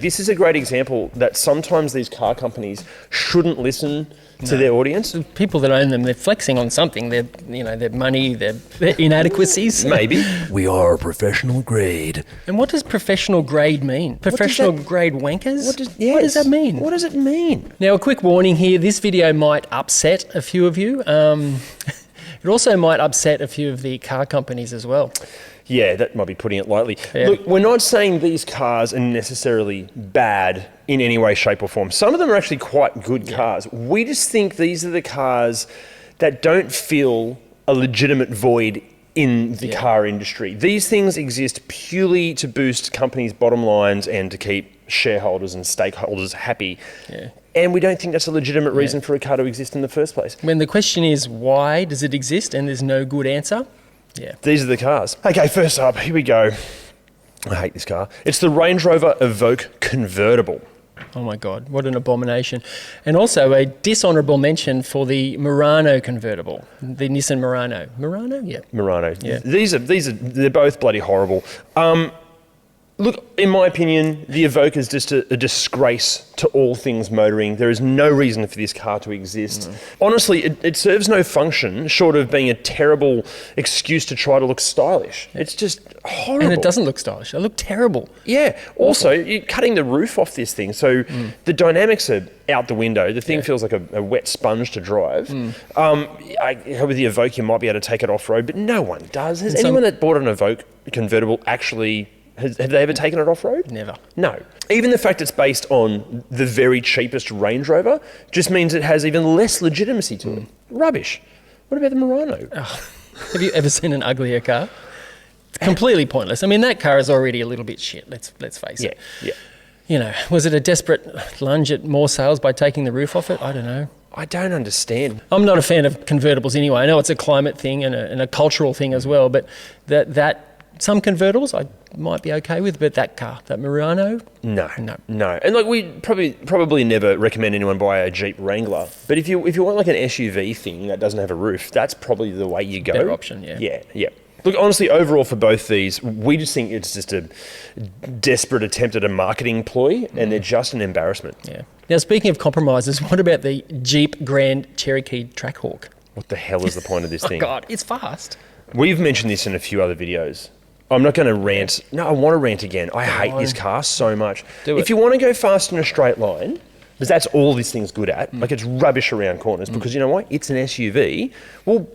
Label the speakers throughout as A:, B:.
A: This is a great example that sometimes these car companies shouldn't listen to their audience.
B: The people that own them, they're flexing on something. Their money, their inadequacies.
A: Maybe. We are professional grade.
B: And what does professional grade mean? Professional grade wankers? What does that mean?
A: What does it mean?
B: Now, a quick warning here. This video might upset a few of you. It also might upset a few of the car companies as well.
A: Yeah, that might be putting it lightly.
B: Yeah.
A: Look, we're not saying these cars are necessarily bad in any way, shape or form. Some of them are actually quite good cars. We just think these are the cars that don't fill a legitimate void in the car industry. These things exist purely to boost companies' bottom lines and to keep shareholders and stakeholders happy. Yeah. And we don't think that's a legitimate reason for a car to exist in the first place.
B: When the question is, why does it exist? And there's no good answer. Yeah.
A: These are the cars. Okay, first up, here we go. I hate this car. It's the Range Rover Evoque Convertible.
B: Oh my God, what an abomination. And also a dishonourable mention for the Murano convertible, the Nissan Murano. Murano? Yeah.
A: Murano.
B: Yeah.
A: They're both bloody horrible. Look, in my opinion, the Evoque is just a disgrace to all things motoring. There is no reason for this car to exist. Honestly, it serves no function short of being a terrible excuse to try to look stylish. It's just horrible.
B: And it doesn't look stylish. It looked terrible.
A: Yeah. Also, you're cutting the roof off this thing, so the dynamics are out the window. The thing feels like a wet sponge to drive. With the Evoque, you might be able to take it off-road, but no one does. Has anyone that bought an Evoque convertible actually... Have they ever taken it off-road?
B: Never.
A: No. Even the fact it's based on the very cheapest Range Rover just means it has even less legitimacy to it. Rubbish. What about the Murano?
B: Oh, have you ever seen an uglier car? It's completely pointless. I mean, that car is already a little bit shit, let's face it.
A: Yeah.
B: You know, was it a desperate lunge at more sales by taking the roof off it? I don't know.
A: I don't understand.
B: I'm not a fan of convertibles anyway. I know it's a climate thing and a cultural thing as well, but that some convertibles I might be okay with, but that car, that Murano?
A: No. And like we probably never recommend anyone buy a Jeep Wrangler. But if you want like an SUV thing that doesn't have a roof, that's probably the way you go.
B: Better option, yeah.
A: Yeah. Look, honestly, overall for both these, we just think it's just a desperate attempt at a marketing ploy, and they're just an embarrassment.
B: Yeah. Now, speaking of compromises, what about the Jeep Grand Cherokee Trackhawk?
A: What the hell is the point of this thing?
B: Oh God, it's fast.
A: We've mentioned this in a few other videos. I'm not going to rant. No, I want to rant again. I hate this car so much. If you want to go fast in a straight line, because that's all this thing's good at, like it's rubbish around corners, because you know what? It's an SUV. Well,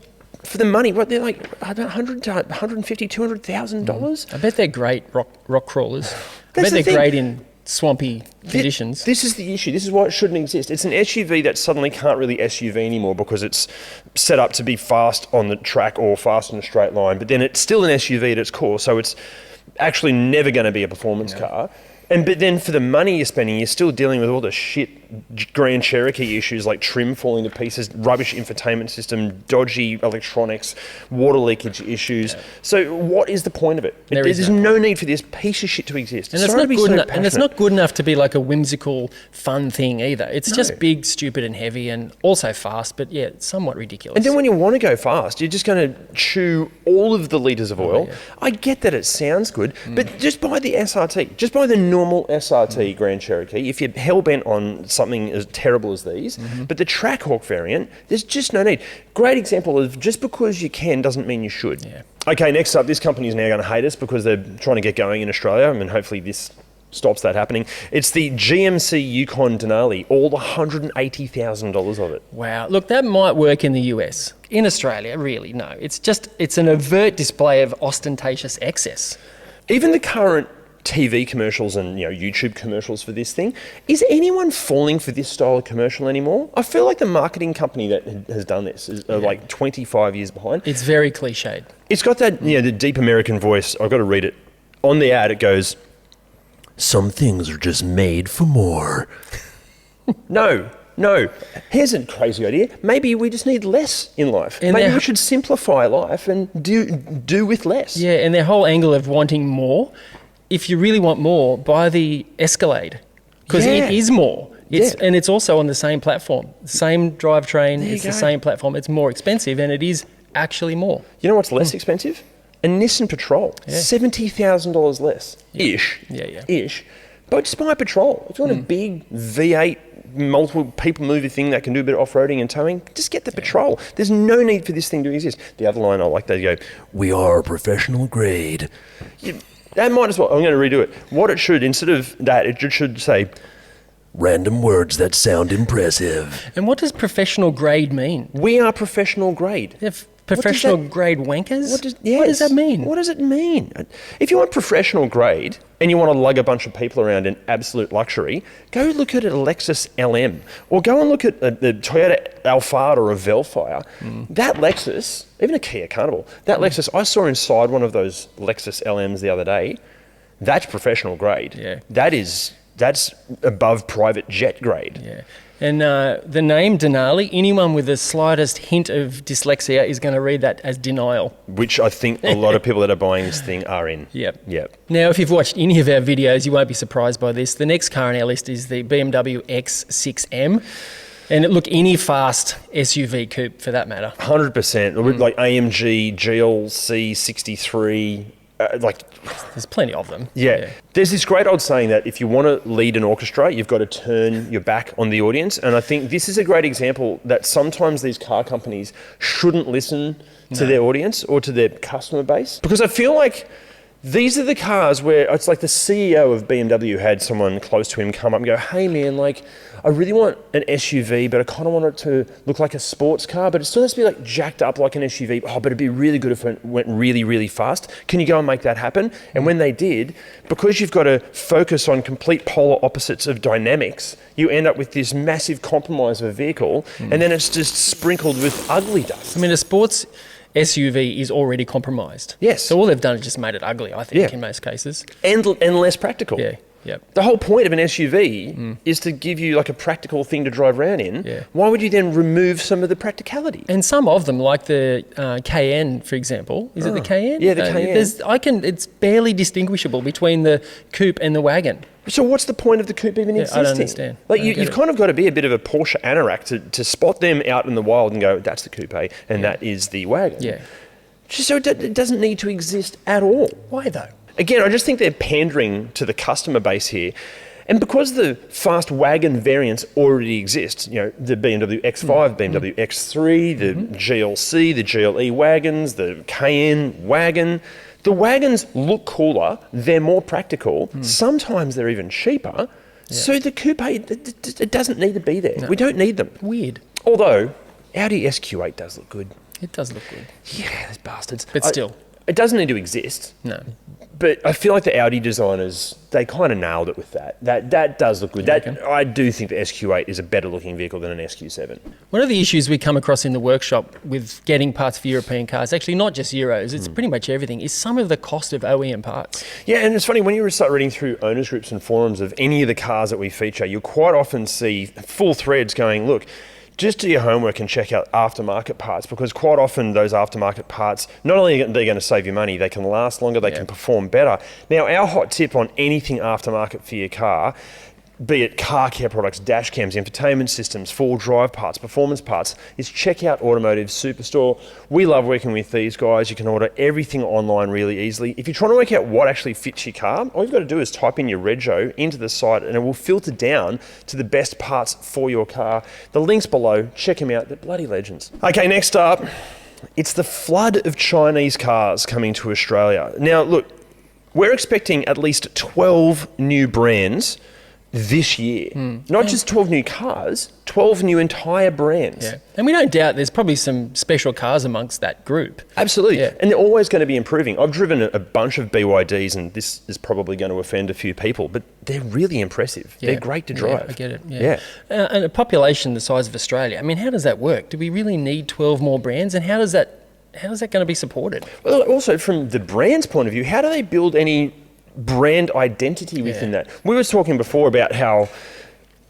A: for the money, what, they're like $150,000 to $200,000?
B: I bet they're great rock crawlers. I bet they're great in swampy conditions.
A: This is the issue. This is why it shouldn't exist. It's an SUV that suddenly can't really SUV anymore because it's set up to be fast on the track or fast in a straight line, but then it's still an SUV at its core, so it's actually never going to be a performance car. But then for the money you're spending, you're still dealing with all the shit Grand Cherokee issues like trim falling to pieces, rubbish infotainment system, dodgy electronics, water leakage issues. Yeah. So what is the point of it? There's no need for this piece of shit to exist.
B: And it's not good enough to be like a whimsical, fun thing either. It's just big, stupid and heavy and also fast, but yeah, it's somewhat ridiculous.
A: And then when you want to go fast, you're just going to chew all of the litres of oil. Yeah. I get that it sounds good, but just buy the SRT. Just buy the normal SRT Grand Cherokee if you're hell-bent on something as terrible as these. But the Trackhawk variant, there's just no need. Great example of just because you can doesn't mean you should. Yeah. Okay, next up, this company is now going to hate us because they're trying to get going in Australia. I mean, hopefully this stops that happening. It's the GMC Yukon Denali, all $180,000 of it.
B: Wow. Look, that might work in the US. In Australia, really, no. It's an overt display of ostentatious excess.
A: Even the current TV commercials and YouTube commercials for this thing, is anyone falling for this style of commercial anymore? I feel like the marketing company that has done this is like 25 years behind.
B: It's very cliched.
A: It's got that the deep American voice. I've got to read it. On the ad it goes, "Some things are just made for more." No. Here's a crazy idea. Maybe we just need less in life. And maybe we should simplify life and do with less.
B: Yeah, and their whole angle of wanting more, if you really want more, buy the Escalade, because it is more. And it's also on the same platform, same drivetrain. It's the same platform. It's more expensive, and it is actually more.
A: You know what's less expensive? A Nissan Patrol, $70,000 less, ish.
B: Yeah.
A: Ish. just buy a petrol. If you want a big V8, multiple people mover thing that can do a bit of off-roading and towing, just get the petrol. There's no need for this thing to exist. The other line I like, they go, we are professional grade. That might as well, I'm going to redo it. What it should, instead of that, it should say, random words that sound impressive.
B: And what does professional grade mean?
A: We are professional grade.
B: Professional grade wankers?
A: What does
B: that mean?
A: What does it mean? If you want professional grade and you want to lug a bunch of people around in absolute luxury, go look at a Lexus LM or go and look at the Toyota Alphard or a Velfire. That Lexus, even a Kia Carnival, that Lexus, I saw inside one of those Lexus LMs the other day. That's professional grade.
B: Yeah.
A: That's above private jet grade.
B: Yeah. And the name Denali, anyone with the slightest hint of dyslexia is going to read that as denial.
A: Which I think a lot of people that are buying this thing are in.
B: Yep. Now, if you've watched any of our videos, you won't be surprised by this. The next car on our list is the BMW X6M. And look, any fast SUV coupe for that matter.
A: 100%. Like AMG, GLC 63,
B: there's plenty of them.
A: Yeah. There's this great old saying that if you want to lead an orchestra, you've got to turn your back on the audience. And I think this is a great example that sometimes these car companies shouldn't listen to their audience or to their customer base. Because I feel like these are the cars where it's like the CEO of BMW had someone close to him come up and go, hey man, I really want an SUV, but I kind of want it to look like a sports car, but it still has to be like jacked up like an SUV. Oh, but it'd be really good if it went really, really fast. Can you go and make that happen? And when they did, because you've got to focus on complete polar opposites of dynamics, you end up with this massive compromise of a vehicle, and then it's just sprinkled with ugly dust.
B: I mean, a sports SUV is already compromised.
A: Yes.
B: So all they've done is just made it ugly, I think, in most cases.
A: And less practical.
B: Yeah. Yep.
A: The whole point of an SUV is to give you like a practical thing to drive around in.
B: Yeah.
A: Why would you then remove some of the practicality?
B: And some of them, like the Cayenne, for example, is it the Cayenne?
A: Yeah, the Cayenne.
B: It's barely distinguishable between the coupe and the wagon.
A: So what's the point of the coupe even existing?
B: I don't understand.
A: Like you've kind of got to be a bit of a Porsche anorak to spot them out in the wild and go, that's the coupe and that is the wagon.
B: Yeah.
A: So it doesn't need to exist at all.
B: Why though?
A: Again, I just think they're pandering to the customer base here. And because the fast wagon variants already exist, the BMW X5, BMW X3, the GLC, the GLE wagons, the Cayenne wagon, the wagons look cooler, they're more practical, sometimes they're even cheaper. Yeah. So the coupe, it doesn't need to be there. No. We don't need them.
B: Weird.
A: Although, Audi SQ8 does look good.
B: It does look good.
A: Yeah, those bastards.
B: But still.
A: It doesn't need to exist.
B: No.
A: But I feel like the Audi designers, they kind of nailed it with that. That does look good. I do think the SQ8 is a better looking vehicle than an SQ7.
B: One of the issues we come across in the workshop with getting parts for European cars, actually not just Euros, it's pretty much everything, is some of the cost of OEM parts.
A: Yeah, and it's funny, when you start reading through owners groups and forums of any of the cars that we feature, you'll quite often see full threads going, look, just do your homework and check out aftermarket parts, because quite often those aftermarket parts, not only are they going to save you money, they can last longer, they can perform better. Now, our hot tip on anything aftermarket for your car, be it car care products, dash cams, infotainment systems, four-wheel drive parts, performance parts, is check out Automotive Superstore. We love working with these guys. You can order everything online really easily. If you're trying to work out what actually fits your car, all you've got to do is type in your rego into the site and it will filter down to the best parts for your car. The link's below. Check them out. They're bloody legends. Okay, next up, it's the flood of Chinese cars coming to Australia. Now, look, we're expecting at least 12 new brands this year. Not just 12 new cars, 12 new entire brands.
B: Yeah. And we don't doubt there's probably some special cars amongst that group.
A: Absolutely. Yeah. And they're always going to be improving. I've driven a bunch of BYDs, and this is probably going to offend a few people, but they're really impressive. Yeah. They're great to drive.
B: Yeah, I get it. Yeah. And a population the size of Australia, I mean, how does that work? Do we really need 12 more brands? And how is that going to be supported?
A: Well, also from the brand's point of view, how do they build any brand identity within that? We were talking before about how,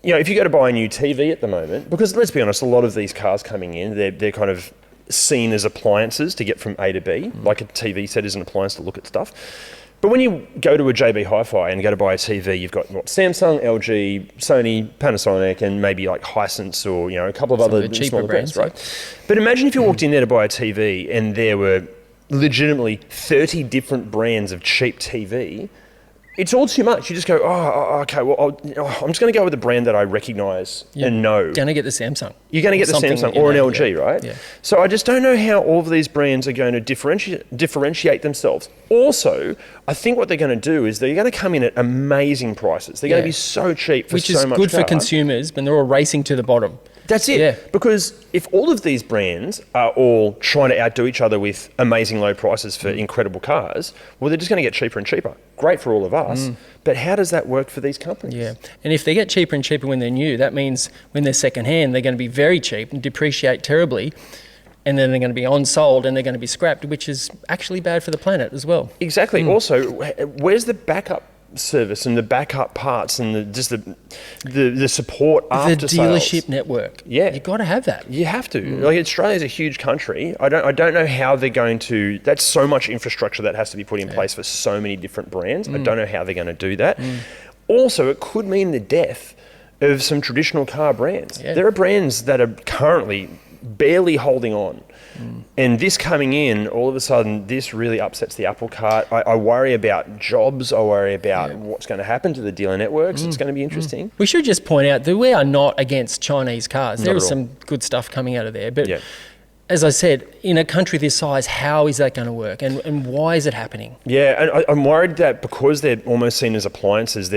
A: if you go to buy a new TV at the moment, because let's be honest, a lot of these cars coming in, they're kind of seen as appliances to get from A to B, like a TV set is an appliance to look at stuff. But when you go to a JB Hi-Fi and go to buy a TV, you've got Samsung, LG, Sony, Panasonic, and maybe like Hisense or a couple of other smaller brands, right? But imagine if you walked in there to buy a TV and there were legitimately 30 different brands of cheap TV. It's all too much. You just go, okay, well, I'm just going to go with a brand that I recognise and know.
B: You're going to get the Samsung.
A: You're going to get the Samsung or an LG, right? Yeah. So I just don't know how all of these brands are going to differentiate themselves. Also, I think what they're going to do is they're going to come in at amazing prices. They're going to be so cheap for so much
B: Which is good for consumers, but they're all racing to the bottom.
A: That's it. Yeah. Because if all of these brands are all trying to outdo each other with amazing low prices for incredible cars, well, they're just going to get cheaper and cheaper. Great for all of us. But how does that work for these companies?
B: Yeah. And if they get cheaper and cheaper when they're new, that means when they're secondhand, they're going to be very cheap and depreciate terribly. And then they're going to be on-sold and they're going to be scrapped, which is actually bad for the planet as well.
A: Exactly. Also, where's the backup service and the backup parts and the support after
B: the dealership network?
A: Yeah,
B: you've got to have that.
A: You have to. Like, Australia's a huge country. I don't know how they're going to. That's so much infrastructure that has to be put in place for so many different brands. I don't know how they're going to do that. Also, it could mean the death of some traditional car brands. There are brands that are currently barely holding on. And this coming in, all of a sudden, this really upsets the apple cart. I worry about jobs. I worry about what's going to happen to the dealer networks. It's going to be interesting.
B: We should just point out that we are not against Chinese cars. There is some good stuff coming out of there. But as I said, in a country this size, how is that going to work? And why is it happening?
A: Yeah, and I'm worried that because they're almost seen as appliances,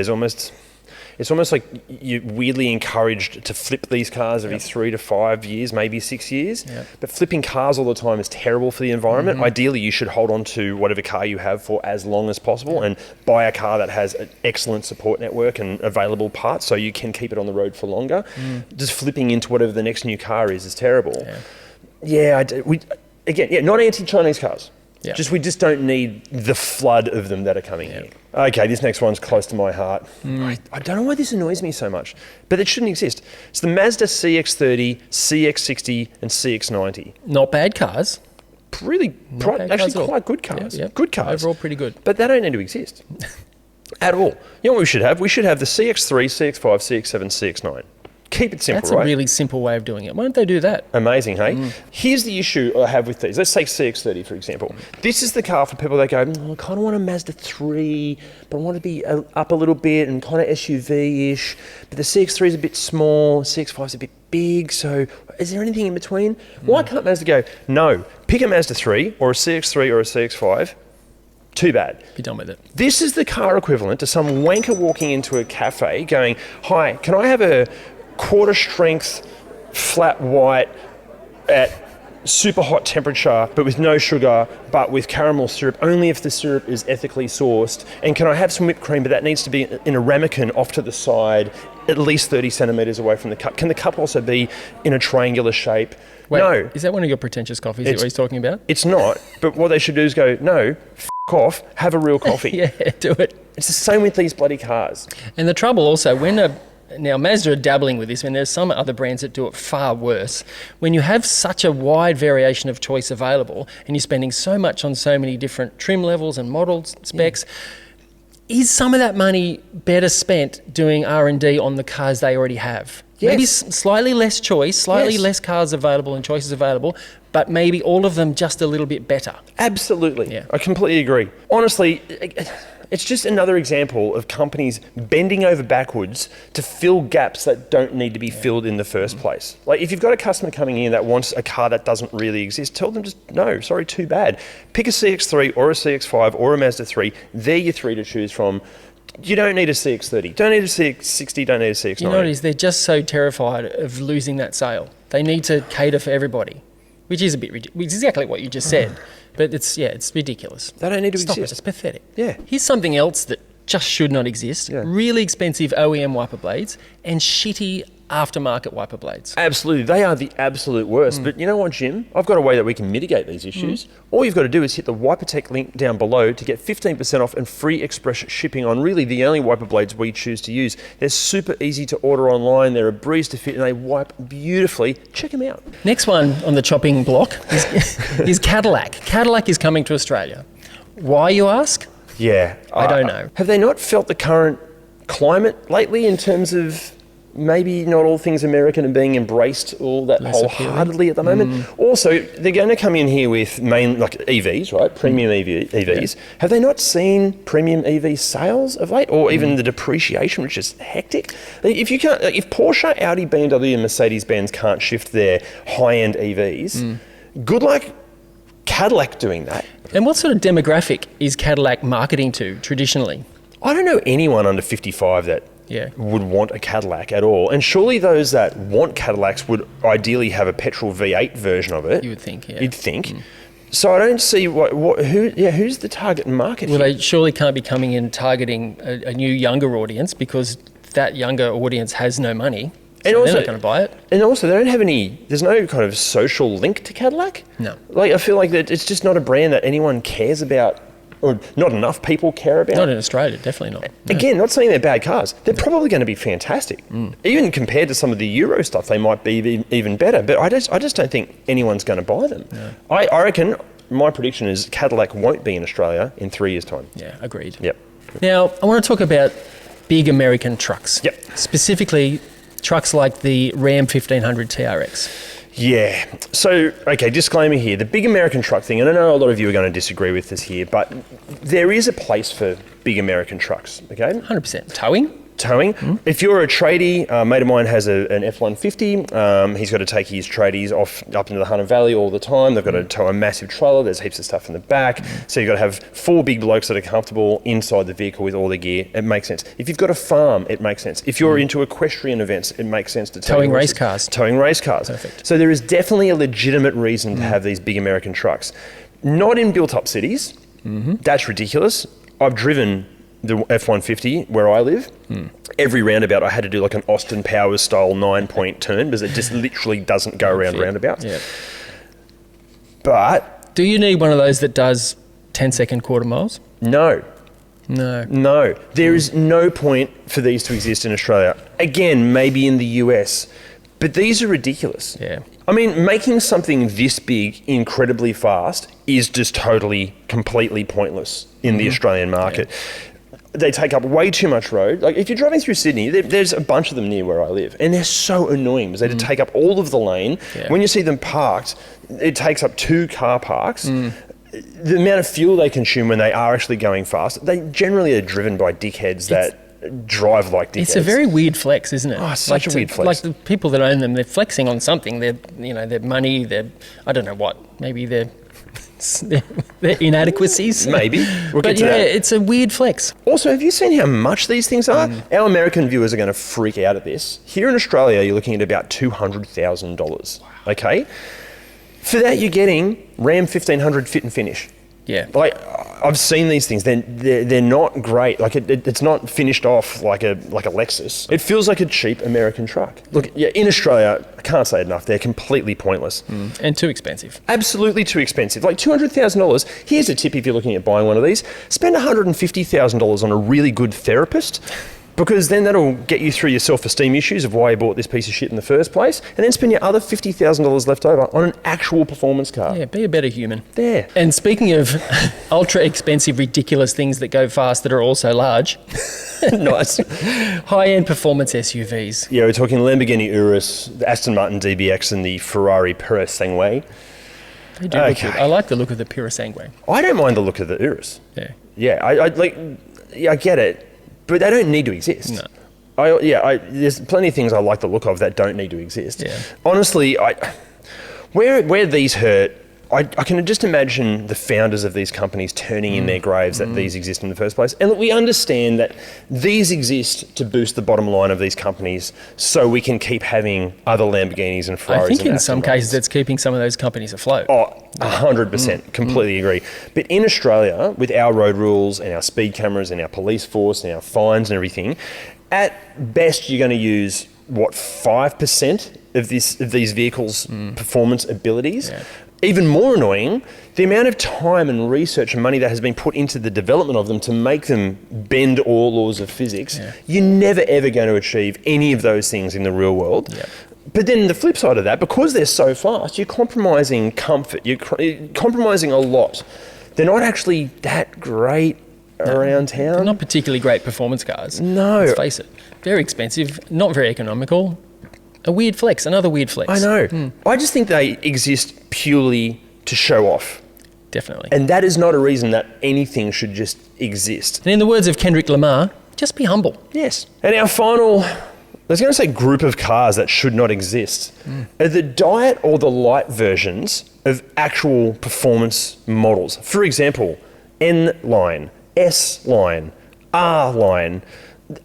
A: it's almost like you're weirdly encouraged to flip these cars every 3 to 5 years, maybe 6 years. But flipping cars all the time is terrible for the environment. Ideally, you should hold on to whatever car you have for as long as possible and buy a car that has an excellent support network and available parts so you can keep it on the road for longer. Just flipping into whatever the next new car is terrible. Not anti-Chinese cars. We just don't need the flood of them that are coming here. Okay, this next one's close to my heart. I don't know why this annoys me so much, but it shouldn't exist. It's the Mazda CX-30, CX-60 and CX-90.
B: Not bad cars.
A: Really, actually quite good cars. Good cars.
B: Overall pretty good.
A: But they don't need to exist at all. You know what we should have? We should have the CX-3, CX-5, CX-7, CX-9. Keep it simple,
B: That's a really simple way of doing it. Why don't they do that?
A: Amazing, hey? Here's the issue I have with these. Let's take CX-30, for example. This is the car for people that go, I kind of want a Mazda 3, but I want to be up a little bit and kind of SUV-ish. But the CX-3 is a bit small, CX-5 is a bit big, so is there anything in between? Why can't Mazda go, no, pick a Mazda 3 or a CX-3 or a CX-5, too bad.
B: Be done with it.
A: This is the car equivalent to some wanker walking into a cafe going, hi, can I have a quarter strength, flat white at super hot temperature, but with no sugar, but with caramel syrup, only if the syrup is ethically sourced. And can I have some whipped cream, but that needs to be in a ramekin off to the side, at least 30 centimetres away from the cup. Can the cup also be in a triangular shape?
B: Wait,
A: no.
B: Is that one of your pretentious coffees that he's talking about?
A: It's not, but what they should do is go, no, off, have a real coffee.
B: Do it.
A: It's the same with these bloody cars.
B: And the trouble also, now, Mazda are dabbling with this, and there's some other brands that do it far worse. When you have such a wide variation of choice available and you're spending so much on so many different trim levels and models, specs, is some of that money better spent doing R&D on the cars they already have?
A: Yes.
B: Maybe slightly less choice, slightly less cars available and choices available, but maybe all of them just a little bit better.
A: Absolutely.
B: Yeah.
A: I completely agree. Honestly, it's just another example of companies bending over backwards to fill gaps that don't need to be filled in the first place. Like, if you've got a customer coming in that wants a car that doesn't really exist, tell them just, no, sorry, too bad. Pick a CX-3 or a CX-5 or a Mazda 3. They're your three to choose from. You don't need a CX-30. Don't need a CX-60. Don't need a CX-90.
B: You know what it is? They're just so terrified of losing that sale. They need to cater for everybody, which is a bit ridiculous. Which is exactly what you just said. But it's ridiculous.
A: They don't need to
B: Stop
A: exist.
B: It's pathetic.
A: Yeah.
B: Here's something else that just should not exist.
A: Yeah.
B: Really expensive OEM wiper blades and shitty aftermarket wiper blades.
A: Absolutely. They are the absolute worst. But you know what, Jim? I've got a way that we can mitigate these issues. All you've got to do is hit the Wipertech link down below to get 15% off and free express shipping on really the only wiper blades we choose to use. They're super easy to order online. They're a breeze to fit and they wipe beautifully. Check them out.
B: Next one on the chopping block is Cadillac. Cadillac is coming to Australia. Why, you ask?
A: Yeah.
B: I don't know.
A: Have they not felt the current climate lately in terms of maybe not all things American are being embraced all that wholeheartedly at the moment. Also, they're going to come in here with EVs, right? Premium EVs. Yeah. Have they not seen premium EV sales of late, or even the depreciation, which is hectic? If Porsche, Audi, BMW, and Mercedes-Benz can't shift their high-end EVs, good luck Cadillac doing that.
B: And what sort of demographic is Cadillac marketing to traditionally?
A: I don't know anyone under 55 that would want a Cadillac at all. And surely those that want Cadillacs would ideally have a petrol V8 version of it.
B: You would think, yeah.
A: You'd think. So I don't see who's the target market
B: here?
A: Well,
B: they surely can't be coming in targeting a new younger audience, because that younger audience has no money. So and also, they're not going to buy it.
A: And also, they don't have there's no kind of social link to Cadillac.
B: No.
A: Like, I feel like that it's just not a brand that anyone cares about, or not enough people care about.
B: Not in Australia, definitely not. No.
A: Again, not saying they're bad cars. They're probably going to be fantastic. Even compared to some of the Euro stuff, they might be even better. But I just don't think anyone's going to buy them. No. I reckon, my prediction is Cadillac won't be in Australia in 3 years' time.
B: Yeah, agreed.
A: Yep.
B: Now, I want to talk about big American trucks.
A: Yep.
B: Specifically, trucks like the Ram 1500 TRX.
A: Yeah. So, okay, disclaimer here. The big American truck thing, and I know a lot of you are going to disagree with this here, but there is a place for big American trucks, okay?
B: 100%. Towing?
A: If you're a tradie, a mate of mine has an F-150. He's got to take his tradies up into the Hunter Valley all the time. They've got to tow a massive trailer. There's heaps of stuff in the back. So you've got to have 4 big blokes that are comfortable inside the vehicle with all their gear. It makes sense. If you've got a farm, it makes sense. If you're into equestrian events, it makes sense to
B: towing race cars.
A: Towing race cars.
B: Perfect.
A: So there is definitely a legitimate reason to have these big American trucks. Not in built-up cities. That's ridiculous. I've driven the F-150 where I live. Every roundabout I had to do like an Austin Powers style 9-point turn, because it just literally doesn't go around roundabouts.
B: Yeah.
A: But
B: do you need one of those that does 10-second quarter miles?
A: No.
B: No.
A: There is no point for these to exist in Australia. Again, maybe in the US, but these are ridiculous.
B: Yeah.
A: I mean, making something this big incredibly fast is just completely pointless in the Australian market. Yeah. They take up way too much road. Like, if you're driving through Sydney, there's a bunch of them near where I live, and they're so annoying because they take up all of the lane. Yeah. When you see them parked, it takes up 2 car parks. The amount of fuel they consume when they are actually going fast, they generally are driven by dickheads that drive like dickheads.
B: It's a very weird flex, isn't it?
A: Oh, such a weird flex.
B: Like, the people that own them, they're flexing on something. Their money, I don't know what. Maybe their inadequacies.
A: Maybe. We'll get to that.
B: It's a weird flex.
A: Also, have you seen how much these things are? Our American viewers are going to freak out at this. Here in Australia, you're looking at about $200,000. Wow. Okay? For that, you're getting Ram 1500 fit and finish.
B: Yeah.
A: Like, I've seen these things. They're not great. Like, it's not finished off like a Lexus. It feels like a cheap American truck. Look, yeah, in Australia, I can't say it enough, they're completely pointless.
B: And too expensive.
A: Absolutely too expensive. Like $200,000. Here's a tip if you're looking at buying one of these. Spend $150,000 on a really good therapist, because then that'll get you through your self-esteem issues of why you bought this piece of shit in the first place, and then spend your other $50,000 left over on an actual performance car.
B: Yeah, be a better human.
A: There.
B: And speaking of ultra expensive, ridiculous things that go fast that are also large.
A: Nice.
B: High-end performance SUVs.
A: Yeah, we're talking Lamborghini Urus, the Aston Martin DBX, and the Ferrari Purosangue.
B: They do look good. I like the look of the Purosangue.
A: I don't mind the look of the Urus.
B: Yeah.
A: Yeah, I get it. But they don't need to exist.
B: No.
A: There's plenty of things I like the look of that don't need to exist.
B: Yeah.
A: Honestly, where these hurt, I can just imagine the founders of these companies turning in their graves that these exist in the first place. And look, we understand that these exist to boost the bottom line of these companies so we can keep having other Lamborghinis and Ferraris.
B: I think in some cases it's keeping some of those companies afloat.
A: Oh, 100%. Completely agree. But in Australia, with our road rules and our speed cameras and our police force and our fines and everything, at best you're going to use, 5% of these vehicles' performance abilities? Yeah. Even more annoying, the amount of time and research and money that has been put into the development of them to make them bend all laws of physics. Yeah. You're never ever going to achieve any of those things in the real world. Yeah. But then the flip side of that, because they're so fast, you're compromising comfort. You're compromising a lot. They're not actually that great around town.
B: They're not particularly great performance cars.
A: No.
B: Let's face it. very expensive, not very economical. A weird flex, another weird flex.
A: I know. I just think they exist purely to show off.
B: Definitely.
A: And that is not a reason that anything should just exist.
B: And in the words of Kendrick Lamar, just be humble.
A: Yes. And our final, I was going to say group of cars that should not exist, are the Diet or the Lite versions of actual performance models. For example, N-Line, S-Line, R-Line,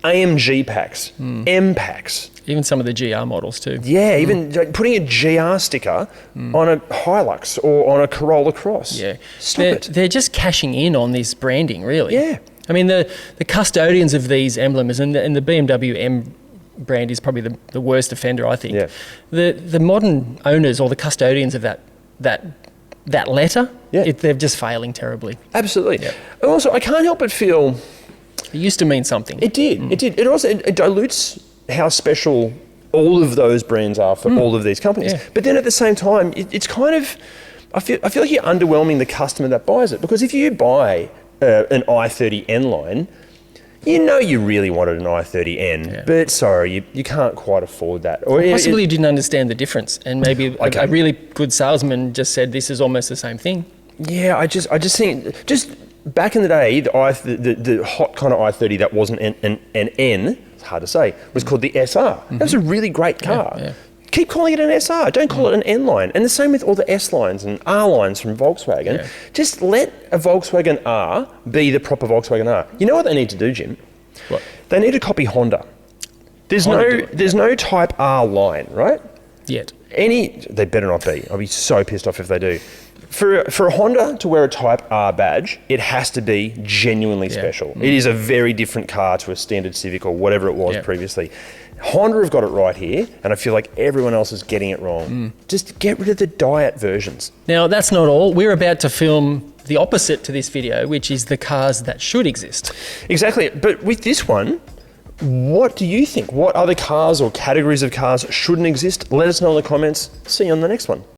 A: AMG packs, M packs.
B: Even some of the GR models too.
A: Yeah, even like putting a GR sticker on a Hilux or on a Corolla Cross.
B: Yeah.
A: Stop it.
B: They're just cashing in on this branding, really.
A: Yeah.
B: I mean, the custodians of these emblems, and the BMW M brand is probably the worst offender, I think.
A: Yeah.
B: The modern owners or the custodians of that letter, they're just failing terribly.
A: Absolutely.
B: Yeah.
A: And also, I can't help but feel...
B: It used to mean something.
A: It did. It did. It also it dilutes how special all of those brands are for all of these companies.
B: Yeah.
A: But then at the same time, it's kind of... I feel like you're underwhelming the customer that buys it. Because if you buy an i30 N-Line, you know you really wanted an i30N, but sorry, you can't quite afford that. Or
B: possibly you didn't understand the difference, and maybe a really good salesman just said this is almost the same thing.
A: Yeah, I just think back in the day, the hot kind of i30 that wasn't an N, it's hard to say, was called the SR. That was a really great car.
B: Yeah.
A: Keep calling it an SR. Don't call it an N line. And the same with all the S lines and R lines from Volkswagen.
B: Yeah.
A: Just let a Volkswagen R be the proper Volkswagen R. You know what they need to do, Jim?
B: What?
A: They need to copy Honda. There's no Type R line, right?
B: Yet.
A: They better not be. I'll be so pissed off if they do. For a Honda to wear a Type R badge, it has to be genuinely special. It is a very different car to a standard Civic or whatever it was previously. Honda have got it right here, and I feel like everyone else is getting it wrong. Just get rid of the Diet versions.
B: Now, that's not all. We're about to film the opposite to this video, which is the cars that should exist.
A: Exactly. But with this one, what do you think? What other cars or categories of cars shouldn't exist? Let us know in the comments. See you on the next one.